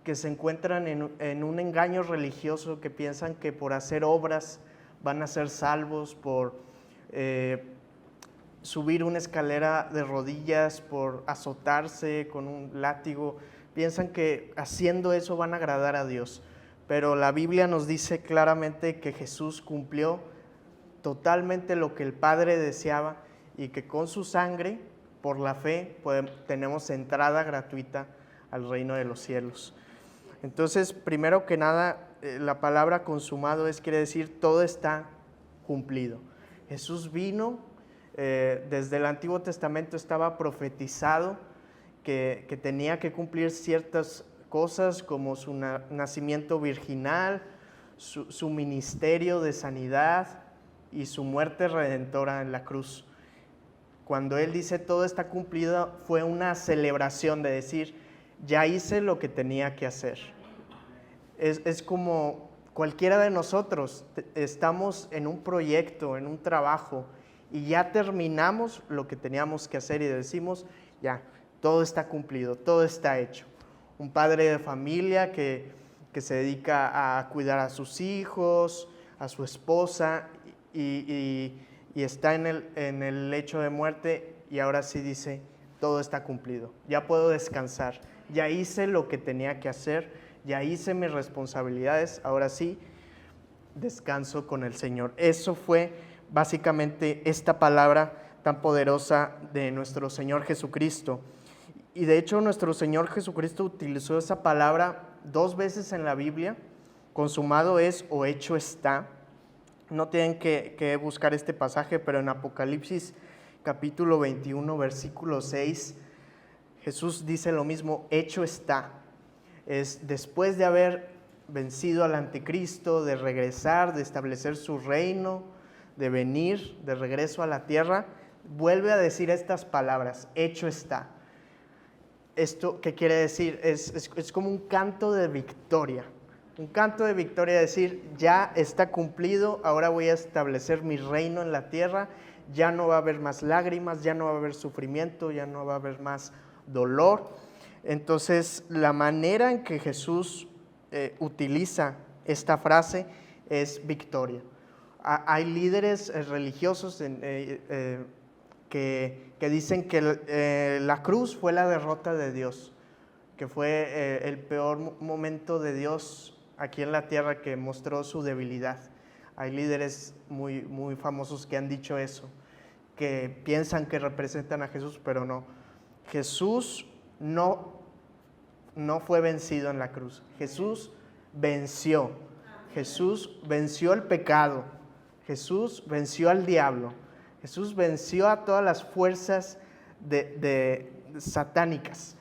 que se encuentran en un engaño religioso, que piensan que por hacer obras van a ser salvos, por subir una escalera de rodillas, por azotarse con un látigo. Piensan que haciendo eso van a agradar a Dios. Pero la Biblia nos dice claramente que Jesús cumplió totalmente lo que el Padre deseaba y que con su sangre, por la fe, tenemos entrada gratuita al reino de los cielos. Entonces, primero que nada, la palabra consumado quiere decir todo está cumplido. Jesús vino, desde el Antiguo Testamento estaba profetizado que tenía que cumplir ciertas cosas como su nacimiento virginal, su ministerio de sanidad y su muerte redentora en la cruz. Cuando Él dice todo está cumplido, fue una celebración de decir, ya hice lo que tenía que hacer. Es como cualquiera de nosotros, estamos en un proyecto, en un trabajo, y ya terminamos lo que teníamos que hacer y decimos, ya, todo está cumplido, todo está hecho. Un padre de familia que que se dedica a cuidar a sus hijos, a su esposa, y está en el lecho de muerte, y ahora sí dice, todo está cumplido, ya puedo descansar, ya hice lo que tenía que hacer, ya hice mis responsabilidades, ahora sí, descanso con el Señor. Eso fue básicamente esta palabra tan poderosa de nuestro Señor Jesucristo. Y de hecho nuestro Señor Jesucristo utilizó esa palabra 2 veces en la Biblia, consumado es o hecho está. No tienen que buscar este pasaje, pero en Apocalipsis capítulo 21, versículo 6, Jesús dice lo mismo, hecho está. Es después de haber vencido al anticristo, de regresar, de establecer su reino, de venir de regreso a la tierra, vuelve a decir estas palabras, hecho está. ¿Esto qué quiere decir? Es como un canto de victoria. Un canto de victoria, decir, ya está cumplido, ahora voy a establecer mi reino en la tierra, ya no va a haber más lágrimas, ya no va a haber sufrimiento, ya no va a haber más dolor. Entonces, la manera en que Jesús utiliza esta frase es victoria. Hay líderes religiosos que dicen que la cruz fue la derrota de Dios, que fue el peor momento de Dios aquí en la tierra, que mostró su debilidad. Hay líderes muy, muy famosos que han dicho eso, que piensan que representan a Jesús, pero no. Jesús no fue vencido en la cruz. Jesús venció. Jesús venció el pecado. Jesús venció al diablo. Jesús venció a todas las fuerzas de satánicas.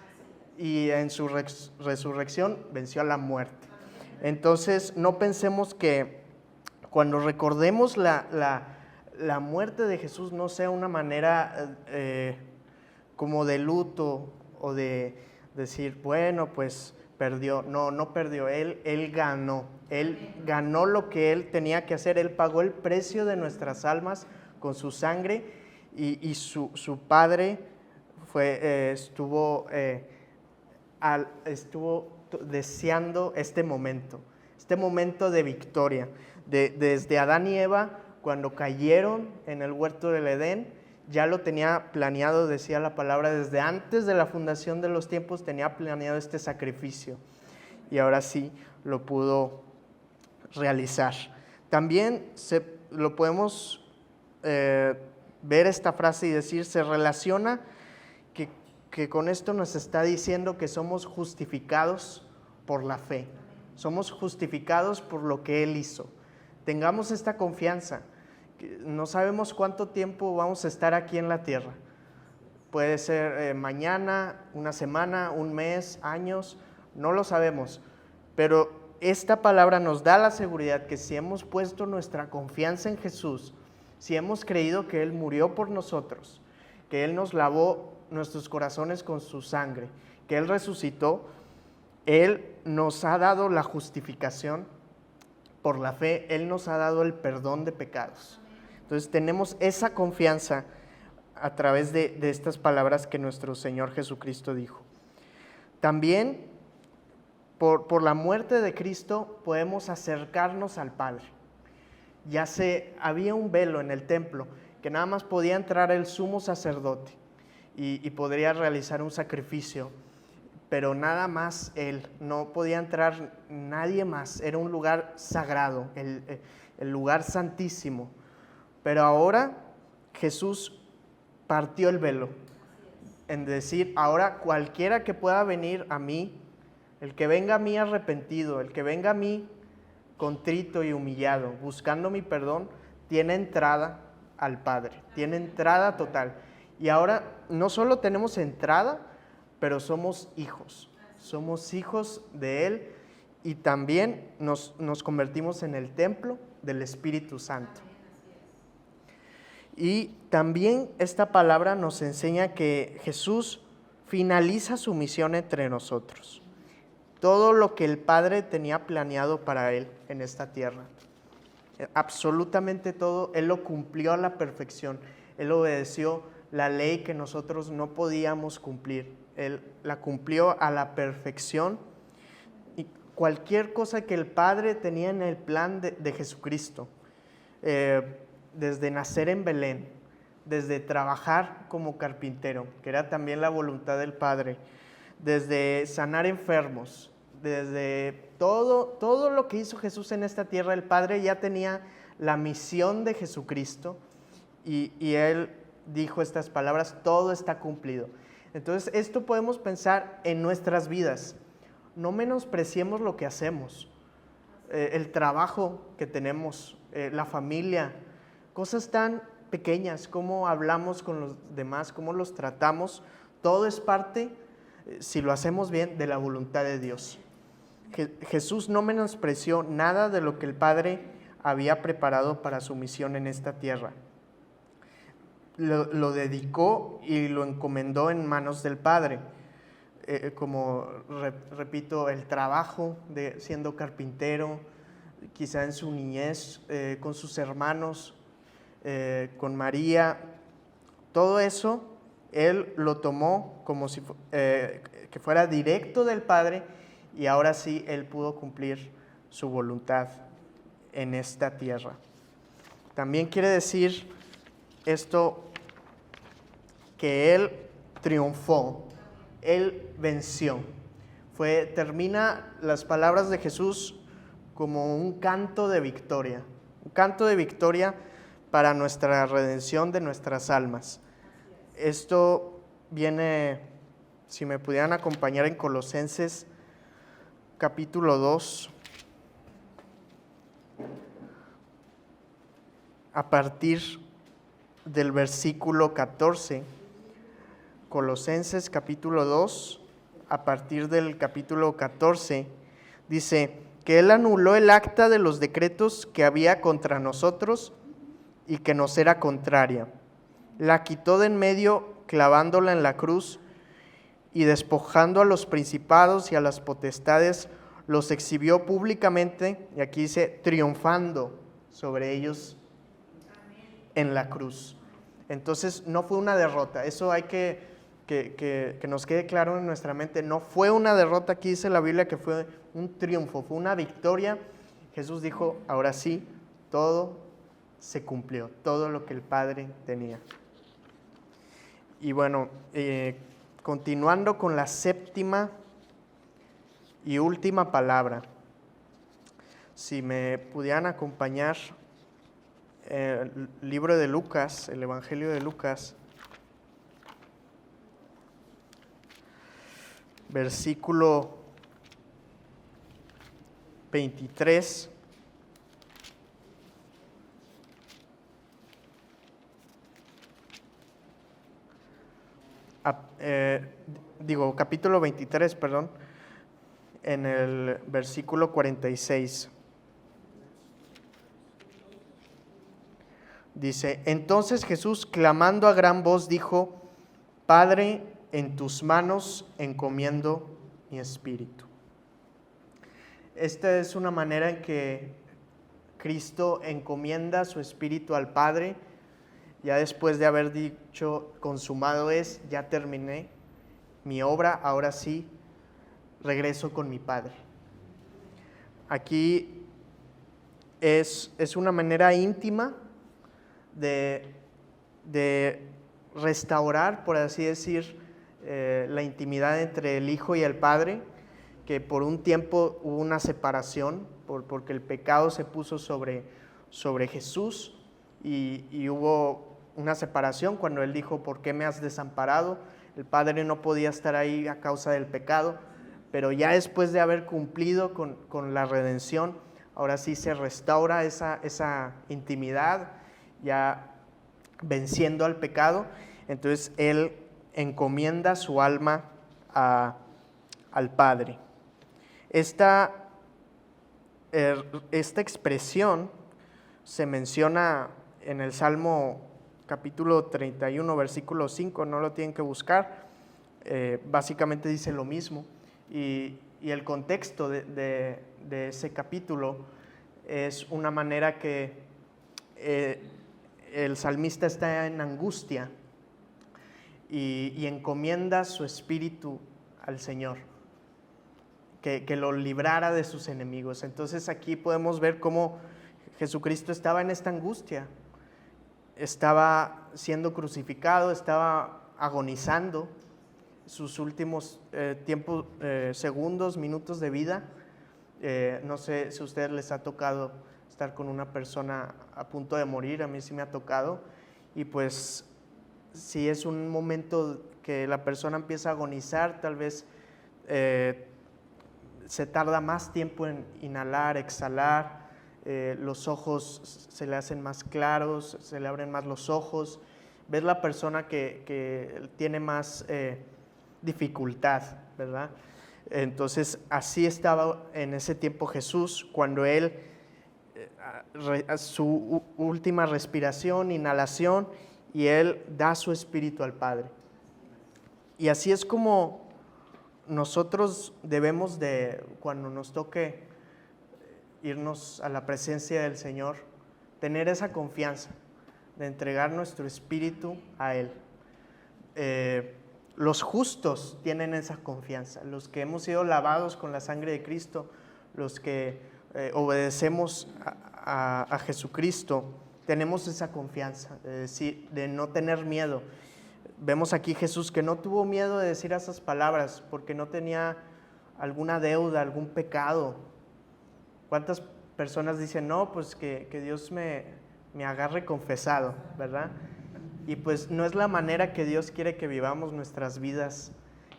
Y en su resurrección venció a la muerte. Entonces, no pensemos que cuando recordemos la muerte de Jesús no sea una manera como de luto o de decir, bueno, pues perdió. No perdió, Él ganó. Él ganó lo que Él tenía que hacer. Él pagó el precio de nuestras almas con su sangre, y su Padre estuvo deseando este momento de victoria. Desde Adán y Eva, cuando cayeron en el huerto del Edén, ya lo tenía planeado, decía la palabra, desde antes de la fundación de los tiempos tenía planeado este sacrificio, y ahora sí lo pudo realizar. También lo podemos ver esta frase y decir, se relaciona que con esto nos está diciendo que somos justificados por la fe. Somos justificados por lo que Él hizo. Tengamos esta confianza. No sabemos cuánto tiempo vamos a estar aquí en la tierra. Puede ser mañana, una semana, un mes, años, no lo sabemos. Pero esta palabra nos da la seguridad que si hemos puesto nuestra confianza en Jesús, si hemos creído que Él murió por nosotros, que Él nos lavó nuestros corazones con su sangre, que Él resucitó, Él nos ha dado la justificación por la fe, Él nos ha dado el perdón de pecados. Entonces tenemos esa confianza a través de estas palabras que nuestro Señor Jesucristo dijo. También por la muerte de Cristo podemos acercarnos al Padre. Había un velo en el templo que nada más podía entrar el sumo sacerdote y podría realizar un sacrificio, pero nada más Él, no podía entrar nadie más. Era un lugar sagrado, el lugar santísimo. Pero ahora Jesús partió el velo, en decir, ahora cualquiera que pueda venir a mí, el que venga a mí arrepentido, el que venga a mí contrito y humillado, buscando mi perdón, tiene entrada al Padre, tiene entrada total. Y ahora no solo tenemos entrada, pero somos hijos de Él, y también nos convertimos en el templo del Espíritu Santo. Y también esta palabra nos enseña que Jesús finaliza su misión entre nosotros. Todo lo que el Padre tenía planeado para Él en esta tierra, absolutamente todo, Él lo cumplió a la perfección. Él obedeció la ley que nosotros no podíamos cumplir. Él la cumplió a la perfección, y cualquier cosa que el Padre tenía en el plan de Jesucristo, desde nacer en Belén, desde trabajar como carpintero, que era también la voluntad del Padre, desde sanar enfermos, desde todo lo que hizo Jesús en esta tierra, el Padre ya tenía la misión de Jesucristo y Él dijo estas palabras: todo está cumplido. Entonces, esto podemos pensar en nuestras vidas. No menospreciemos lo que hacemos, el trabajo que tenemos, la familia, cosas tan pequeñas, cómo hablamos con los demás, cómo los tratamos. Todo es parte, si lo hacemos bien, de la voluntad de Dios. Jesús no menospreció nada de lo que el Padre había preparado para su misión en esta tierra. Lo dedicó y lo encomendó en manos del Padre. Repito, el trabajo de siendo carpintero, quizá en su niñez, con sus hermanos, con María, todo eso Él lo tomó como si que fuera directo del Padre, y ahora sí Él pudo cumplir su voluntad en esta tierra. También quiere decir esto que Él triunfó, Él venció. Termina las palabras de Jesús como un canto de victoria para nuestra redención de nuestras almas. Esto viene, si me pudieran acompañar, en Colosenses capítulo 2, a partir del versículo 14. Colosenses capítulo 2, a partir del capítulo 14, dice que Él anuló el acta de los decretos que había contra nosotros y que nos era contraria. La quitó de en medio, clavándola en la cruz, y despojando a los principados y a las potestades, los exhibió públicamente, y aquí dice, triunfando sobre ellos en la cruz. Entonces no fue una derrota, eso hay que nos quede claro en nuestra mente. No fue una derrota, aquí dice la Biblia que fue un triunfo, fue una victoria. Jesús dijo, ahora sí, todo se cumplió, todo lo que el Padre tenía. Y bueno, continuando con la séptima y última palabra, si me pudieran acompañar, el libro de Lucas, el Evangelio de Lucas, versículo 23. Capítulo 23, perdón, en el versículo 46. Dice, entonces Jesús, clamando a gran voz, dijo, Padre, en tus manos encomiendo mi espíritu. Esta es una manera en que Cristo encomienda su espíritu al Padre, ya después de haber dicho, consumado es, ya terminé mi obra, ahora sí, regreso con mi Padre. Aquí es una manera íntima de restaurar, por así decir, la intimidad entre el Hijo y el Padre, que por un tiempo hubo una separación, porque el pecado se puso sobre Jesús, y hubo una separación cuando Él dijo, ¿por qué me has desamparado? El Padre no podía estar ahí a causa del pecado, pero ya después de haber cumplido con la redención, ahora sí se restaura esa intimidad, ya venciendo al pecado. Entonces Él encomienda su alma al Padre. Esta expresión se menciona en el Salmo capítulo 31, versículo 5, no lo tienen que buscar, básicamente dice lo mismo, y el contexto de ese capítulo es una manera que el salmista está en angustia y encomienda su espíritu al Señor, que lo librara de sus enemigos. Entonces aquí podemos ver cómo Jesucristo estaba en esta angustia, estaba siendo crucificado, estaba agonizando sus últimos segundos, minutos de vida. No sé si a ustedes les ha tocado estar con una persona a punto de morir, a mí sí me ha tocado, y pues si es un momento que la persona empieza a agonizar, tal vez se tarda más tiempo en inhalar, exhalar, los ojos se le hacen más claros, se le abren más los ojos, ves la persona que tiene más dificultad, ¿verdad? Entonces así estaba en ese tiempo Jesús, cuando él su última respiración, inhalación, y él da su espíritu al Padre. Y así es como nosotros debemos de, cuando nos toque irnos a la presencia del Señor, tener esa confianza de entregar nuestro espíritu a Él. Los justos tienen esa confianza, los que hemos sido lavados con la sangre de Cristo, los que obedecemos a Jesucristo, tenemos esa confianza de no tener miedo. Vemos aquí Jesús que no tuvo miedo de decir esas palabras porque no tenía alguna deuda, algún pecado. ¿Cuántas personas dicen, no, pues que Dios me agarre confesado, ¿verdad? Y pues no es la manera que Dios quiere que vivamos nuestras vidas,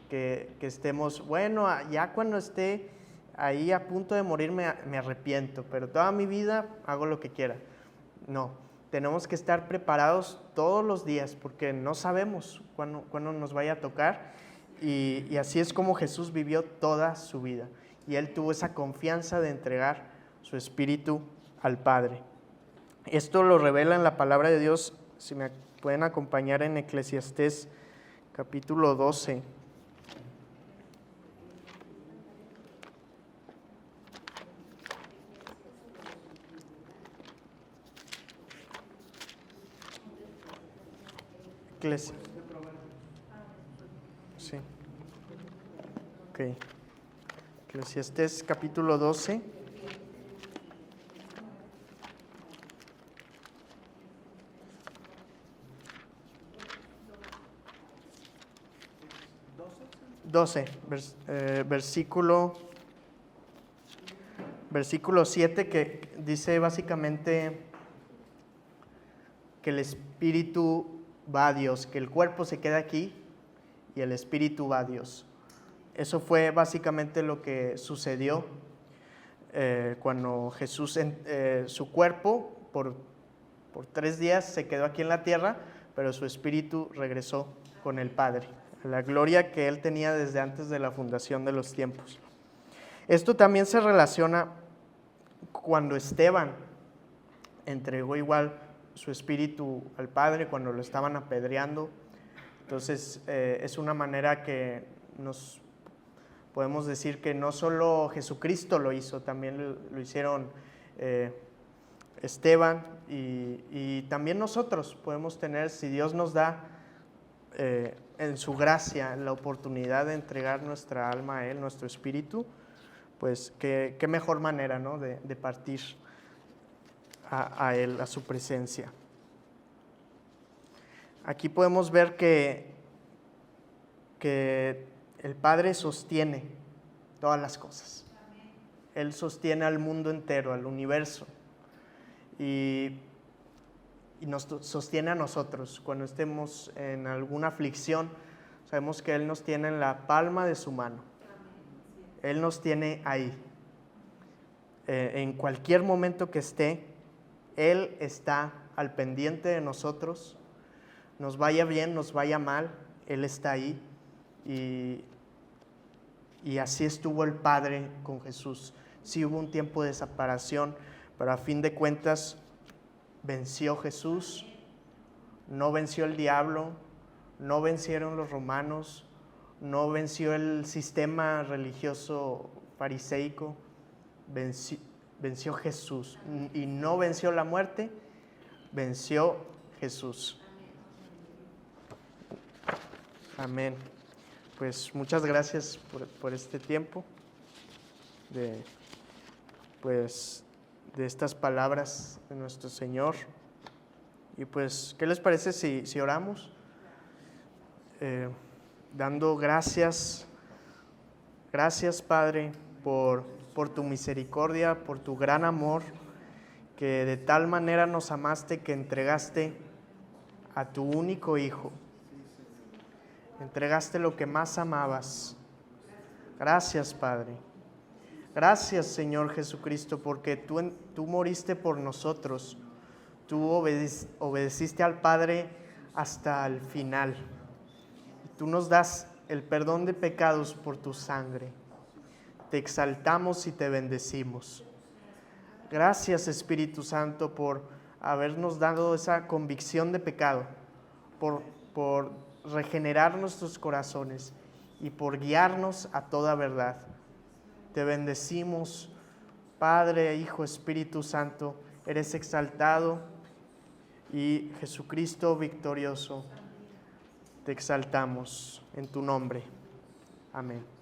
que estemos, bueno, ya cuando esté ahí a punto de morir me arrepiento, pero toda mi vida hago lo que quiera. No, tenemos que estar preparados todos los días porque no sabemos cuándo nos vaya a tocar, y así es como Jesús vivió toda su vida, y Él tuvo esa confianza de entregar su espíritu al Padre. Esto lo revela en la palabra de Dios. Si me pueden acompañar en Eclesiastés capítulo 12. Sí. Ok. Eclesiastés capítulo 12. Versículo 7, que dice básicamente que el espíritu va a Dios, que el cuerpo se queda aquí y el espíritu va a Dios. Eso fue básicamente lo que sucedió cuando Jesús, su cuerpo por 3 días se quedó aquí en la tierra, pero su espíritu regresó con el Padre, la gloria que Él tenía desde antes de la fundación de los tiempos. Esto también se relaciona cuando Esteban entregó igual su espíritu al Padre cuando lo estaban apedreando. Entonces es una manera que nos podemos decir que no solo Jesucristo lo hizo, también lo hicieron Esteban, y también nosotros podemos tener, si Dios nos da en su gracia la oportunidad de entregar nuestra alma a Él, nuestro espíritu, pues qué mejor manera, ¿no?, de partir a Él, a su presencia. Aquí podemos ver que el Padre sostiene todas las cosas. Él sostiene al mundo entero, al universo, y nos sostiene a nosotros. Cuando estemos en alguna aflicción, sabemos que Él nos tiene en la palma de su mano. Él nos tiene ahí. En cualquier momento que esté, Él está al pendiente de nosotros. Nos vaya bien, nos vaya mal, Él está ahí. Y así estuvo el Padre con Jesús. Sí hubo un tiempo de separación, pero a fin de cuentas venció Jesús, no venció el diablo, no vencieron los romanos, no venció el sistema religioso fariseico, venció Jesús, y no venció la muerte, venció Jesús. Amén. Pues muchas gracias por este tiempo. de estas palabras de nuestro Señor. Y pues, ¿qué les parece si oramos? Dando gracias, Padre, por tu misericordia, por tu gran amor, que de tal manera nos amaste que entregaste a tu único Hijo. Entregaste lo que más amabas. Gracias, Padre. Gracias, Señor Jesucristo, porque tú moriste por nosotros. Tú obedeciste al Padre hasta el final. Tú nos das el perdón de pecados por tu sangre. Te exaltamos y te bendecimos. Gracias, Espíritu Santo, por habernos dado esa convicción de pecado, por regenerar nuestros corazones y por guiarnos a toda verdad. Te bendecimos, Padre, Hijo, Espíritu Santo. Eres exaltado y Jesucristo victorioso. Te exaltamos en tu nombre. Amén.